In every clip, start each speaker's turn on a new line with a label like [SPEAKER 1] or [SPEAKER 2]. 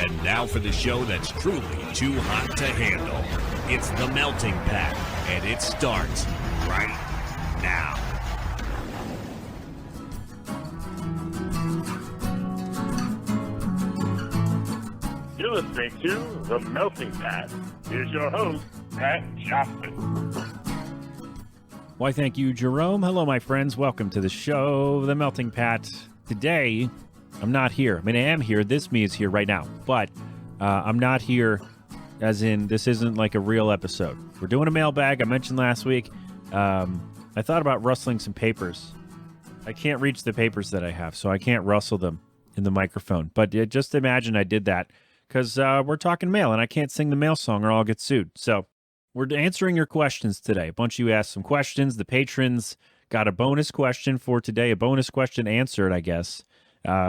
[SPEAKER 1] And now for the show that's truly too hot to handle. It's The Melting Pat, and it starts right now.
[SPEAKER 2] You're listening to The Melting Pat. Here's your host, Pat Johnson.
[SPEAKER 3] Why, thank you, Jerome. Hello, my friends. Welcome to the show, The Melting Pat. Today, I'm not here. I mean, I am here. This me is here right now. But I'm not here as in this isn't like a real episode. We're doing a mailbag. I mentioned last week. I thought about rustling some papers. I can't reach the papers that I have, so I can't rustle them in the microphone. But just imagine I did that because we're talking mail, and I can't sing the mail song or I'll get sued. So we're answering your questions today. A bunch of you asked some questions. The patrons got a bonus question for today, a bonus question answered, I guess,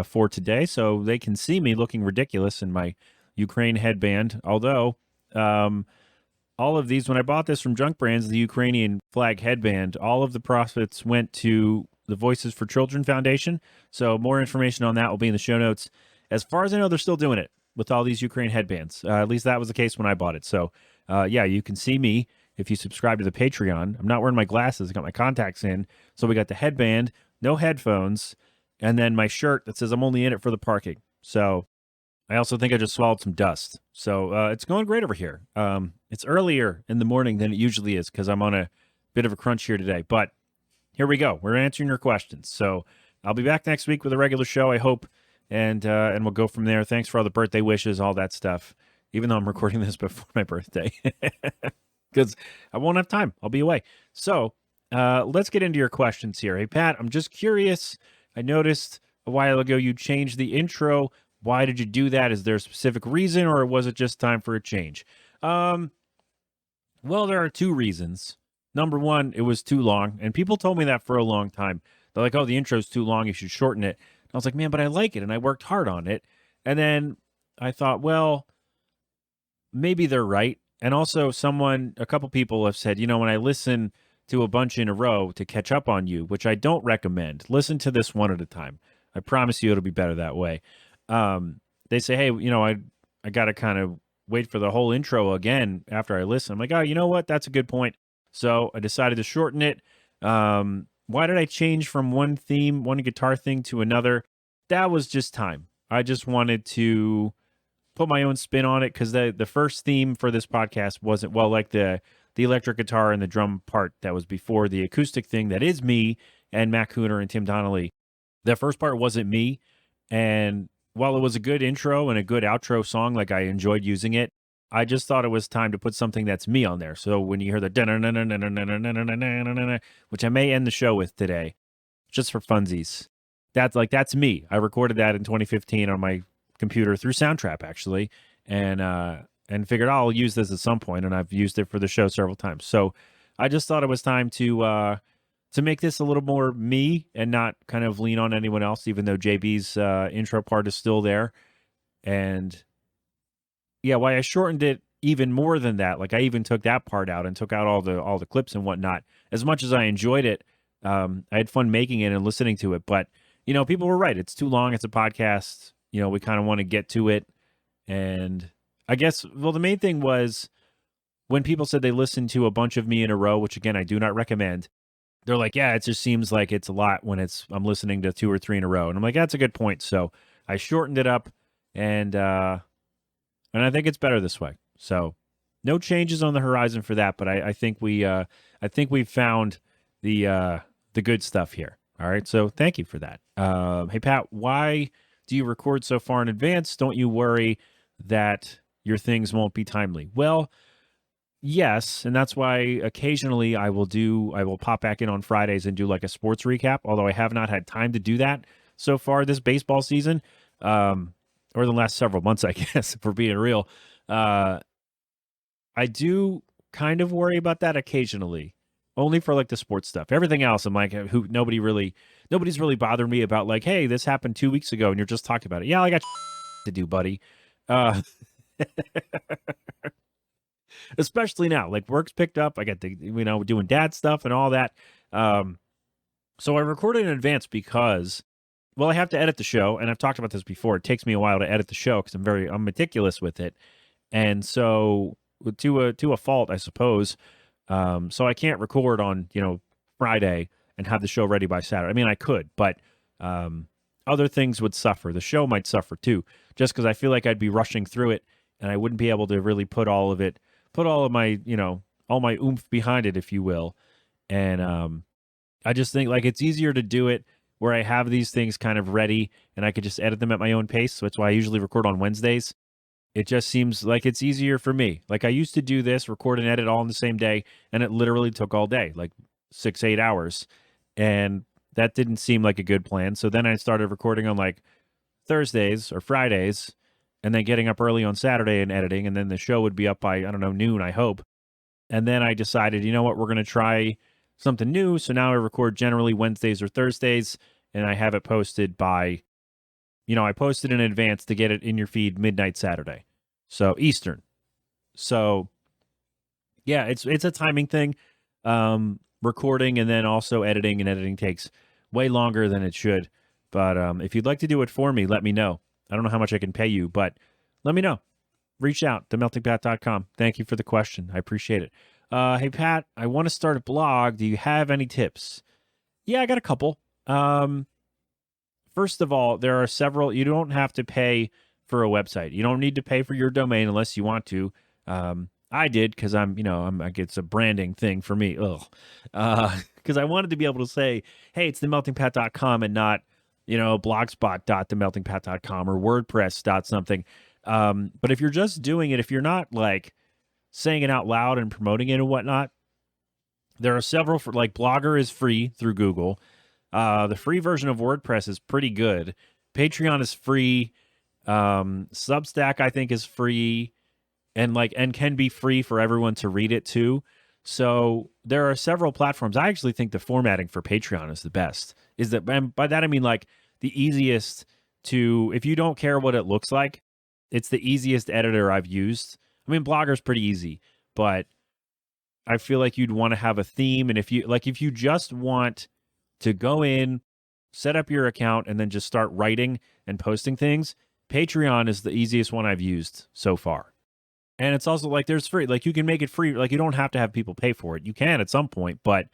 [SPEAKER 3] for today. So they can see me looking ridiculous in my Ukraine headband. Although all of these, when I bought this from Junk Brands, the Ukrainian flag headband, all of the profits went to the Voices for Children Foundation. So more information on that will be in the show notes. As far as I know, they're still doing it with all these Ukraine headbands. At least that was the case when I bought it. So yeah, you can see me if you subscribe to the Patreon. I'm not wearing my glasses. I got my contacts in. So we got the headband, no headphones, and then my shirt that says I'm only in it for the parking. So I also think I just swallowed some dust. So it's going great over here. It's earlier in the morning than it usually is because I'm on a bit of a crunch here today. But here we go. We're answering your questions. So I'll be back next week with a regular show, I hope, and we'll go from there. Thanks for all the birthday wishes, all that stuff, even though I'm recording this before my birthday because I won't have time. I'll be away. So let's get into your questions here. Hey, Pat, I'm just curious. I noticed a while ago you changed the intro. Why did you do that? Is there a specific reason, or was it just time for a change? Well, there are two reasons. Number one, it was too long, and people told me that for a long time. They're like, oh, the intro's too long, you should shorten it. And I was like, man, but I like it, and I worked hard on it. And then I thought, well, maybe they're right. And also a couple people have said, when I listen to a bunch in a row to catch up on you, which I don't recommend, listen to this one at a time. I promise you it'll be better that way. They say, hey, I got to kind of wait for the whole intro again after I listen. I'm like, oh, you know what? That's a good point. So I decided to shorten it. Why did I change from one guitar thing to another? That was just time. I just wanted to put my own spin on it because the first theme for this podcast wasn't, well, like the electric guitar and the drum part that was before the acoustic thing that is me and Matt Cooner and Tim Donnelly. The first part wasn't me. And while it was a good intro and a good outro song, like I enjoyed using it, I just thought it was time to put something that's me on there. So when you hear the which I may end the show with today, just for funsies, that's me. I recorded that in 2015 on my computer through Soundtrap, actually, and figured I'll use this at some point, and I've used it for the show several times. So I just thought it was time to make this a little more me and not kind of lean on anyone else, even though JB's intro part is still there. And yeah, why I shortened it even more than that, like I even took that part out and took out all the clips and whatnot. As much as I enjoyed it, I had fun making it and listening to it. But, people were right. It's too long. It's a podcast. We kind of want to get to it. And I guess, well, the main thing was when people said they listened to a bunch of me in a row, which again, I do not recommend. They're like, yeah, it just seems like it's a lot when I'm listening to 2 or 3 in a row. And I'm like, that's a good point. So I shortened it up and I think it's better this way. So no changes on the horizon for that. But I think we've found the good stuff here. All right. So thank you for that. Hey, Pat, why do you record so far in advance? Don't you worry that your things won't be timely? Well, yes, and that's why occasionally I will pop back in on Fridays and do like a sports recap, although I have not had time to do that so far this baseball season, or the last several months, I guess, if we're being real. I do kind of worry about that occasionally, only for like the sports stuff. Everything else, I'm like, nobody's really bothered me about like, hey, this happened 2 weeks ago and you're just talking about it. Yeah, I got to do, buddy. Especially now, like work's picked up. I got doing dad stuff and all that. So I recorded in advance because well, I have to edit the show, and I've talked about this before. It takes me a while to edit the show because I'm meticulous with it, and so to a fault, I suppose. So I can't record on Friday and have the show ready by Saturday. I mean, I could, but other things would suffer. The show might suffer too, just because I feel like I'd be rushing through it, and I wouldn't be able to really put all of my all my oomph behind it, if you will. And I just think like it's easier to do it where I have these things kind of ready and I could just edit them at my own pace. So that's why I usually record on Wednesdays. It just seems like it's easier for me. Like I used to do this, record and edit all in the same day, and it literally took all day, like 6, 8 hours. And that didn't seem like a good plan. So then I started recording on like Thursdays or Fridays and then getting up early on Saturday and editing. And then the show would be up by, I don't know, noon, I hope. And then I decided, you know what, we're going to try something new. So now I record generally Wednesdays or Thursdays, and I have it posted by, I posted in advance to get it in your feed midnight Saturday. So Eastern. So yeah, it's a timing thing. Recording and then also editing, and editing takes way longer than it should. But if you'd like to do it for me, let me know. I don't know how much I can pay you, but let me know. Reach out to meltingpat.com. Thank you for the question. I appreciate it. Hey, Pat, I want to start a blog. Do you have any tips? Yeah, I got a couple. First of all, there are several. You don't have to pay for a website. You don't need to pay for your domain unless you want to. I did because it's a branding thing for me. Because I wanted to be able to say, hey, it's themeltingpat.com and not, blogspot.themeltingpat.com or WordPress something. But if you're just doing it, if you're not like saying it out loud and promoting it and whatnot, there are several for like Blogger is free through Google. The free version of WordPress is pretty good. Patreon is free. Substack, I think, is free and can be free for everyone to read it too. So there are several platforms. I actually think the formatting for Patreon is the best. And by that I mean like the easiest to, if you don't care what it looks like, it's the easiest editor I've used. I mean, Blogger's pretty easy, but I feel like you'd want to have a theme. And if you just want to go in, set up your account, and then just start writing and posting things, Patreon is the easiest one I've used so far. And it's also like there's free, like you can make it free. Like you don't have to have people pay for it. You can at some point, but,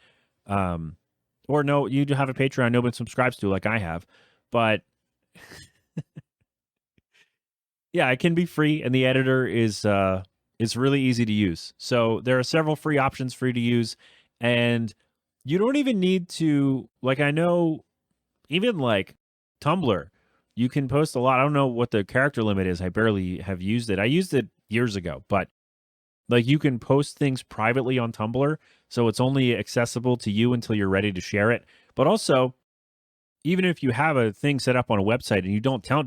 [SPEAKER 3] or no, you have a Patreon nobody subscribes to like I have, but yeah, it can be free, and the editor is really easy to use. So there are several free options for you to use, and you don't even need to, like, I know even like Tumblr, you can post a lot. I don't know what the character limit is. I barely have used it. I used it years ago, but like you can post things privately on Tumblr, so it's only accessible to you until you're ready to share it. But also, even if you have a thing set up on a website and you don't tell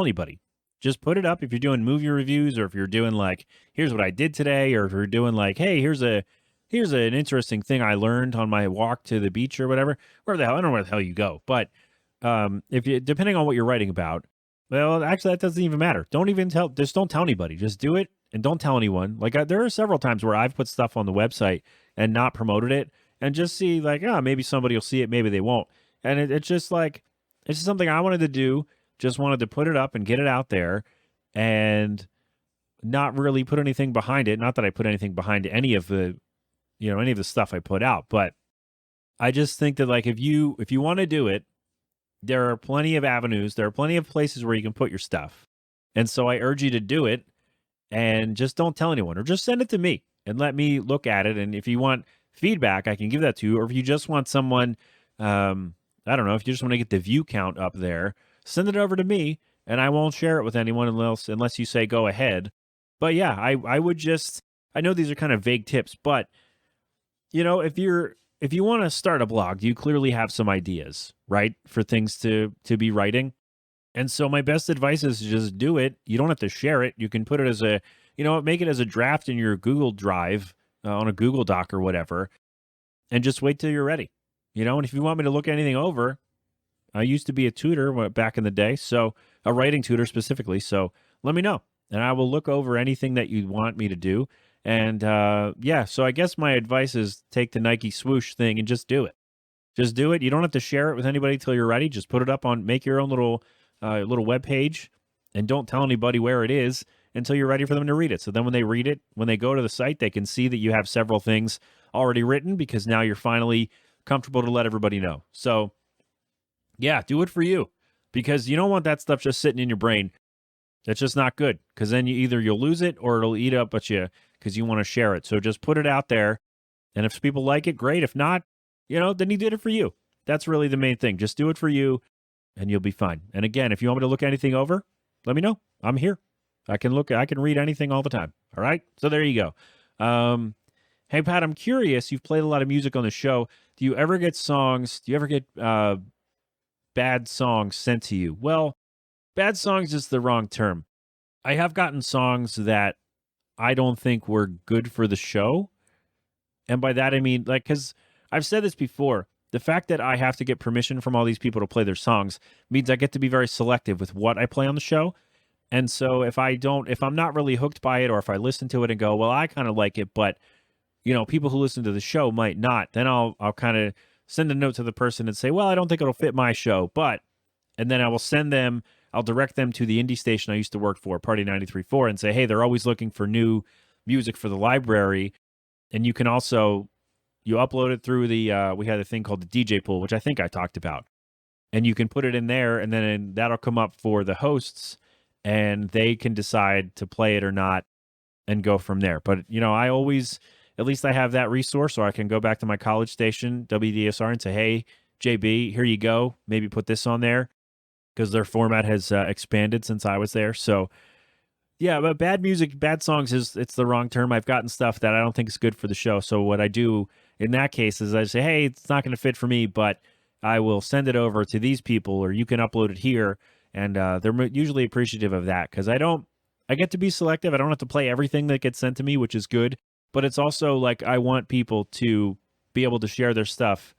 [SPEAKER 3] anybody. Just put it up if you're doing movie reviews, or if you're doing like, here's what I did today, or if you're doing like, hey, here's an interesting thing I learned on my walk to the beach or whatever. I don't know where the hell you go, but depending on what you're writing about, well, actually that doesn't even matter. Just don't tell anybody. Just do it and don't tell anyone. Like there are several times where I've put stuff on the website and not promoted it, and just see like, maybe somebody will see it, maybe they won't. And it's just something I wanted to do. Just wanted to put it up and get it out there and not really put anything behind it. Not that I put anything behind any of the stuff I put out, but I just think that like if you want to do it, there are plenty of avenues. There are plenty of places where you can put your stuff. And so I urge you to do it, and just don't tell anyone, or just send it to me and let me look at it. And if you want feedback, I can give that to you. Or if you just want someone, I don't know, if you just want to get the view count up there, send it over to me, and I won't share it with anyone unless you say go ahead. But yeah, I would just, I know these are kind of vague tips, but if you want to start a blog, you clearly have some ideas, right, for things to be writing. And so my best advice is to just do it. You don't have to share it. You can put it as make it as a draft in your Google Drive on a Google Doc or whatever, and just wait till you're ready. And if you want me to look anything over, I used to be a tutor back in the day, so a writing tutor specifically. So let me know, and I will look over anything that you want me to do. And so I guess my advice is take the Nike swoosh thing and just do it. Just do it. You don't have to share it with anybody till you're ready. Just put it up on, make your own little web page, and don't tell anybody where it is until you're ready for them to read it. So then when they read it, when they go to the site, they can see that you have several things already written because now you're finally comfortable to let everybody know. So yeah, do it for you because you don't want that stuff just sitting in your brain. That's just not good because then you'll lose it or it'll eat up at you because you want to share it. So just put it out there. And if people like it, great. If not, then he did it for you. That's really the main thing. Just do it for you and you'll be fine. And again, if you want me to look anything over, let me know. I'm here. I can read anything all the time. All right. So there you go. Hey, Pat, I'm curious. You've played a lot of music on the show. Do you ever get bad songs sent to you? Well, bad songs is the wrong term. I have gotten songs that I don't think were good for the show. And by that, I mean, because I've said this before, the fact that I have to get permission from all these people to play their songs means I get to be very selective with what I play on the show. And so if I'm not really hooked by it, or if I listen to it and go, well, I kind of like it, but, people who listen to the show might not, then I'll kind of send a note to the person and say, well, I don't think it'll fit my show, and then I'll direct them to the indie station I used to work for, Party 93.4, and say, hey, they're always looking for new music for the library. And you can also, you upload it through we had a thing called the DJ pool, which I think I talked about. And you can put it in there, and then that'll come up for the hosts, and they can decide to play it or not and go from there. But, I always, at least I have that resource, so I can go back to my college station, WDSR, and say, hey, JB, here you go. Maybe put this on there because their format has expanded since I was there. So, yeah, but bad songs it's the wrong term. I've gotten stuff that I don't think is good for the show. So what I do in that case is I say, hey, it's not going to fit for me, but I will send it over to these people, or you can upload it here. And they're usually appreciative of that because I get to be selective. I don't have to play everything that gets sent to me, which is good. But it's also like I want people to be able to share their stuff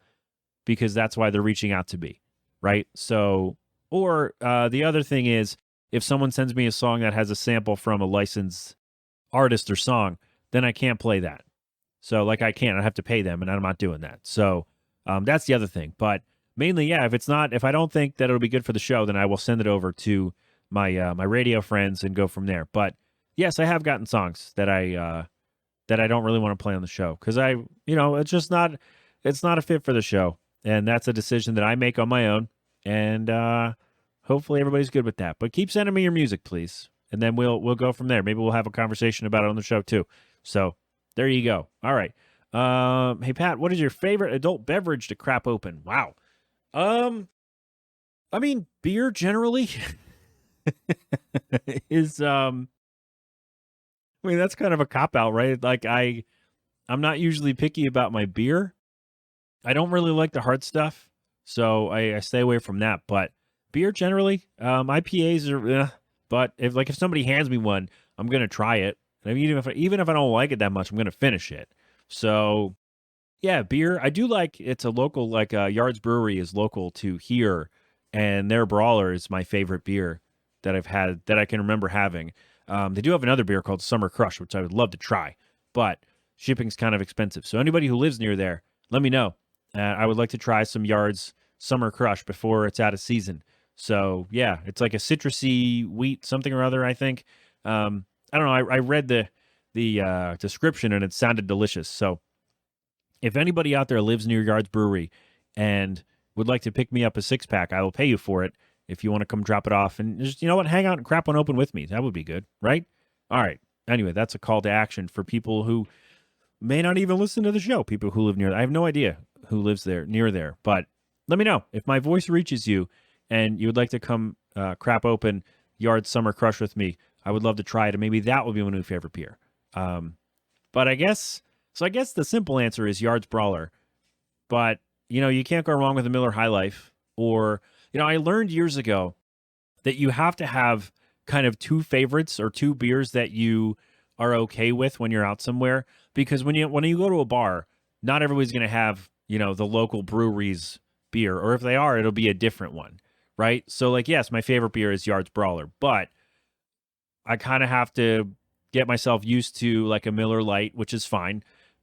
[SPEAKER 3] because that's why they're reaching out to me, right? So, or the other thing is, if someone sends me a song that has a sample from a licensed artist or song, then I can't play that. So I can't. I have to pay them, and I'm not doing that. So that's the other thing. But mainly, yeah, if I don't think that it'll be good for the show, then I will send it over to my my radio friends and go from there. But yes, I have gotten songs that I don't really want to play on the show because it's not a fit for the show, and that's a decision that I make on my own. And hopefully everybody's good with that. But keep sending me your music, please. And then we'll go from there. Maybe we'll have a conversation about it on the show too. So there you go. All right. Hey Pat, what is your favorite adult beverage to crap open? Wow. I mean, beer generally is that's kind of a cop out, right? I'm not usually picky about my beer. I don't really like the hard stuff, so I stay away from that. But beer generally, IPAs are, but if somebody hands me one, I'm gonna try it. I mean, even if I don't like it that much, I'm gonna finish it. So yeah, beer. I do like it's a local Yards Brewery is local to here, and their Brawler is my favorite beer that I've had that I can remember having. They do have another beer called Summer Crush, which I would love to try, but shipping's kind of expensive. So anybody who lives near there, let me know. I would like to try some Yards Summer Crush before it's out of season. So yeah, it's like a citrusy wheat something or other, I think. I don't know. I read the description and it sounded delicious. So if anybody out there lives near Yards Brewery and would like to pick me up a 6-pack, I will pay you for it if you want to come drop it off. And just, hang out and crap one open with me. That would be good, right? All right. Anyway, that's a call to action for people who may not even listen to the show, people who live near. I have no idea who lives near there. But let me know if my voice reaches you and you would like to come crap open Yards Summer Crush with me. I would love to try it, and maybe that will be my new favorite beer. But I guess the simple answer is Yards Brawler. But, you can't go wrong with a Miller High Life. Or, I learned years ago that you have to have kind of two favorites or two beers that you are okay with when you're out somewhere. Because when you go to a bar, not everybody's going to have, the local brewery's beer. Or if they are, it'll be a different one, right? So, yes, my favorite beer is Yards Brawler. But I kind of have to get myself used to a Miller Lite, which is fine.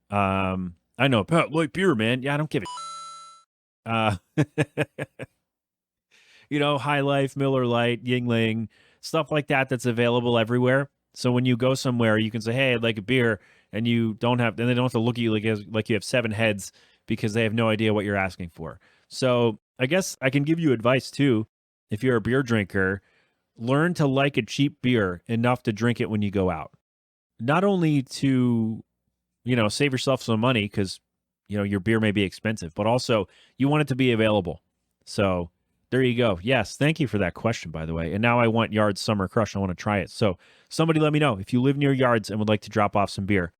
[SPEAKER 3] I know, Pat, light beer, man. Yeah, I don't give a Uh, High Life, Miller Lite, Yingling, stuff like that that's available everywhere. So when you go somewhere, you can say, "Hey, I'd like a beer," and and they don't have to look at you like you have seven heads because they have no idea what you're asking for. So I guess I can give you advice too. If you're a beer drinker, learn to like a cheap beer enough to drink it when you go out. Not only to, save yourself some money because, your beer may be expensive, but also you want it to be available. So there you go. Yes, thank you for that question, by the way. And now I want Yards Summer Crush. I want to try it. So somebody let me know if you live near Yards and would like to drop off some beer.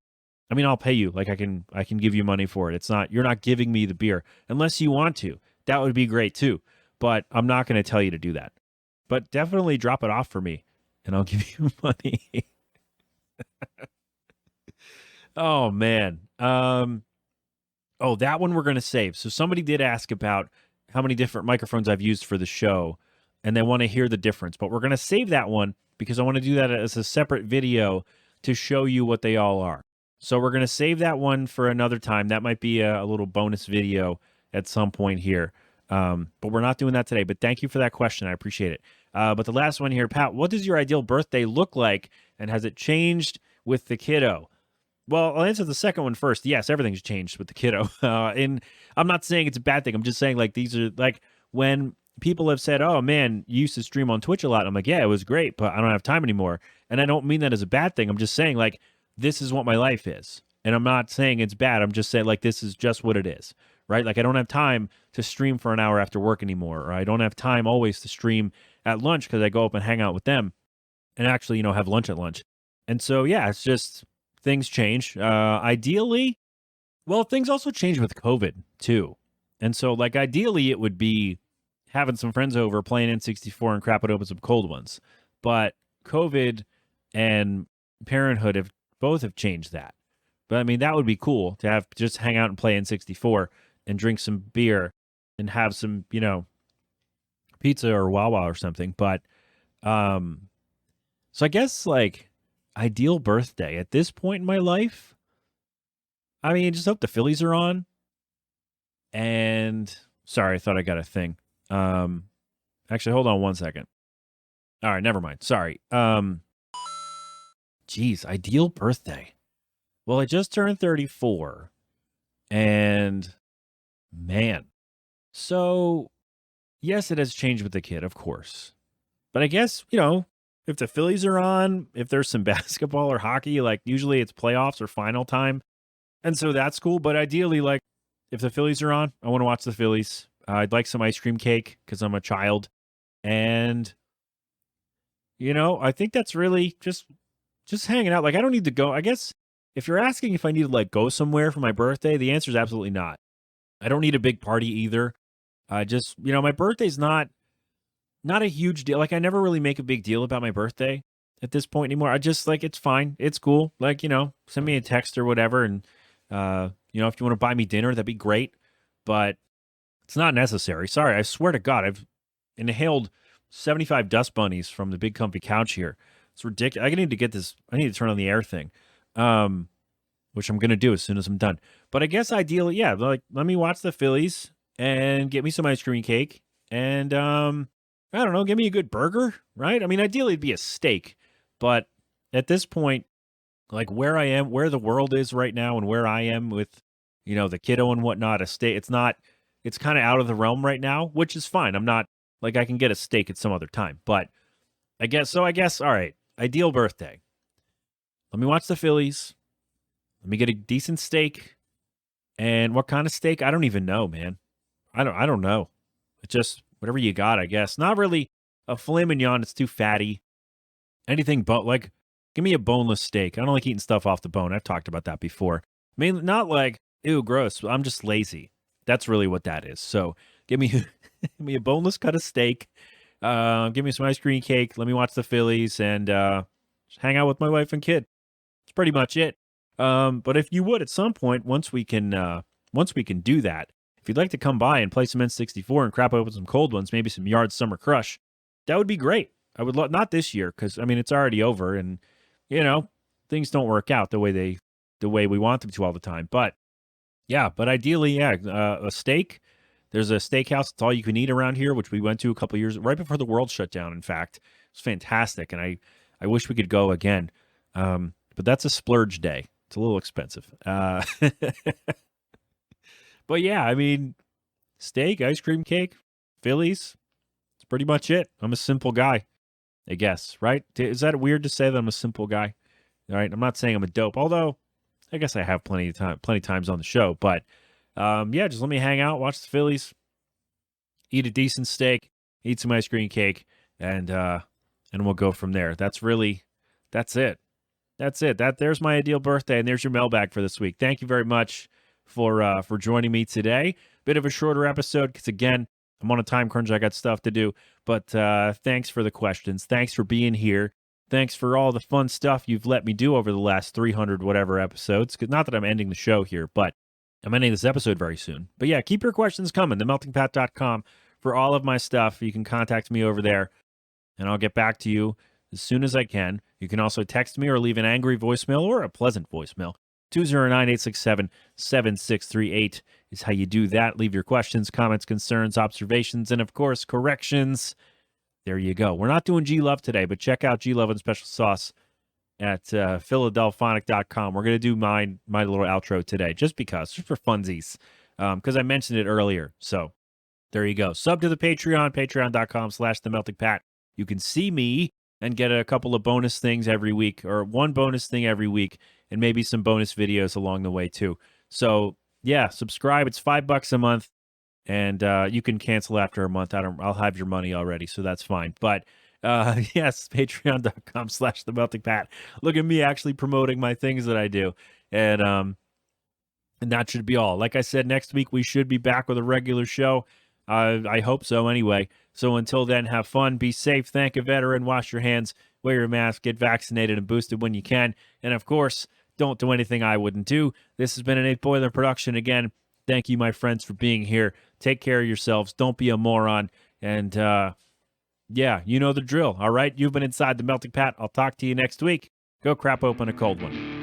[SPEAKER 3] I mean, I'll pay you. Like I can give you money for it. You're not giving me the beer unless you want to. That would be great too. But I'm not going to tell you to do that. But definitely drop it off for me and I'll give you money. Oh man. That one we're going to save. So somebody did ask about how many different microphones I've used for the show, and they want to hear the difference. But we're going to save that one because I want to do that as a separate video to show you what they all are. So we're going to save that one for another time. That might be a little bonus video at some point here. But we're not doing that today. But thank you for that question. I appreciate it. But the last one here, Pat, what does your ideal birthday look like? And has it changed with the kiddo? Well, I'll answer the second one first. Yes, everything's changed with the kiddo. And I'm not saying it's a bad thing. I'm just saying, like, these are like when people have said, "Oh man, you used to stream on Twitch a lot." I'm like, "Yeah, it was great, but I don't have time anymore." And I don't mean that as a bad thing. I'm just saying, like, this is what my life is. And I'm not saying it's bad. I'm just saying, like, this is just what it is, right? Like, I don't have time to stream for an hour after work anymore, or I don't have time always to stream at lunch because I go up and hang out with them and actually, have lunch at lunch. And so, yeah, it's just things change. Ideally, well, things also change with COVID too. And so, like, ideally, it would be having some friends over, playing N64 and crapping open some cold ones. But COVID and parenthood have both changed that. But I mean, that would be cool to have just hang out and play N64 and drink some beer and have some, pizza or Wawa or something. But so I guess like ideal birthday at this point in my life, I mean, just hope the Phillies are on. And sorry, I thought I got a thing. Actually, hold on one second. All right, never mind. Sorry. Geez, ideal birthday. Well, I just turned 34. And man. So, yes, it has changed with the kid, of course. But I guess, if the Phillies are on, if there's some basketball or hockey, like usually it's playoffs or final time. And so that's cool. But ideally, like if the Phillies are on, I want to watch the Phillies. I'd like some ice cream cake because I'm a child. And, I think that's really just hanging out. Like I don't need to go. I guess if you're asking if I need to like go somewhere for my birthday, the answer is absolutely not. I don't need a big party either. Just, my birthday's not a huge deal. Like I never really make a big deal about my birthday at this point anymore. I just like, it's fine. It's cool. Like, send me a text or whatever. And, if you want to buy me dinner, that'd be great, but it's not necessary. Sorry. I swear to God, I've inhaled 75 dust bunnies from the big comfy couch here. It's ridiculous. I need to get this. I need to turn on the air thing, which I'm going to do as soon as I'm done. But I guess ideally, yeah, like let me watch the Phillies and get me some ice cream cake and, I don't know, give me a good burger, right? I mean, ideally it'd be a steak, but at this point, like where I am, where the world is right now and where I am with, the kiddo and whatnot, a steak, it's kind of out of the realm right now, which is fine. I'm not like I can get a steak at some other time, but I guess, all right, ideal birthday. Let me watch the Phillies. Let me get a decent steak. And what kind of steak? I don't even know, man. I don't know. It's just whatever you got, I guess. Not really a filet mignon. It's too fatty. Anything but like, give me a boneless steak. I don't like eating stuff off the bone. I've talked about that before. I mean, not like, ew, gross. I'm just lazy. That's really what that is. So give me, give me a boneless cut of steak. Give me some ice cream cake. Let me watch the Phillies and just hang out with my wife and kid. That's pretty much it. But if you would at some point, once we can do that, if you'd like to come by and play some N64 and crap open some cold ones, maybe some Yard Summer Crush, that would be great. I would love, not this year, because I mean it's already over, and things don't work out the way we want them to all the time. But yeah, ideally, yeah, a steak, There's a steakhouse. It's all you can eat around here, which we went to a couple years right before the world shut down. In fact, it's fantastic, and I wish we could go again. But that's a splurge day. It's a little expensive. But yeah, I mean, steak, ice cream cake, Phillies. It's pretty much it. I'm a simple guy, I guess, right? Is that weird to say that I'm a simple guy? All right, I'm not saying I'm a dope, although I guess I have plenty times on the show. But yeah, just let me hang out, watch the Phillies, eat a decent steak, eat some ice cream cake, and we'll go from there. That's it. That's it. There's my ideal birthday, and there's your mailbag for this week. Thank you very much for joining me today. Bit of a shorter episode because, again, I'm on a time crunch. I got stuff to do. But thanks for the questions. Thanks for being here. Thanks for all the fun stuff you've let me do over the last 300 whatever episodes. Not that I'm ending the show here, but I'm ending this episode very soon. But yeah, keep your questions coming. TheMeltingPat.com for all of my stuff. You can contact me over there, and I'll get back to you as soon as I can. You can also text me or leave an angry voicemail or a pleasant voicemail. 209-867-7638 is how you do that. Leave your questions, comments, concerns, observations, and, of course, corrections. There you go. We're not doing G-Love today, but check out G-Love and Special Sauce at Philadelphonic.com. We're going to do my little outro today just for funsies, because I mentioned it earlier. So there you go. Sub to the Patreon, patreon.com/themeltingpat. You can see me and get a couple of bonus things every week, or one bonus thing every week, and maybe some bonus videos along the way too. So yeah, subscribe. It's $5 a month, and you can cancel after a month. I'll have your money already, so that's fine. But yes, patreon.com/themeltingpat. Look at me actually promoting my things that I do, and that should be all. Like I said, next week we should be back with a regular show. I hope so anyway. So until then, have fun, be safe, thank a veteran, wash your hands, wear your mask, get vaccinated and boosted when you can. And of course, don't do anything I wouldn't do. This has been an 8 Boiler production again. Thank you, my friends, for being here. Take care of yourselves. Don't be a moron. And yeah, you know the drill. All right, you've been inside the Melting Pat. I'll talk to you next week. Go crap open a cold one.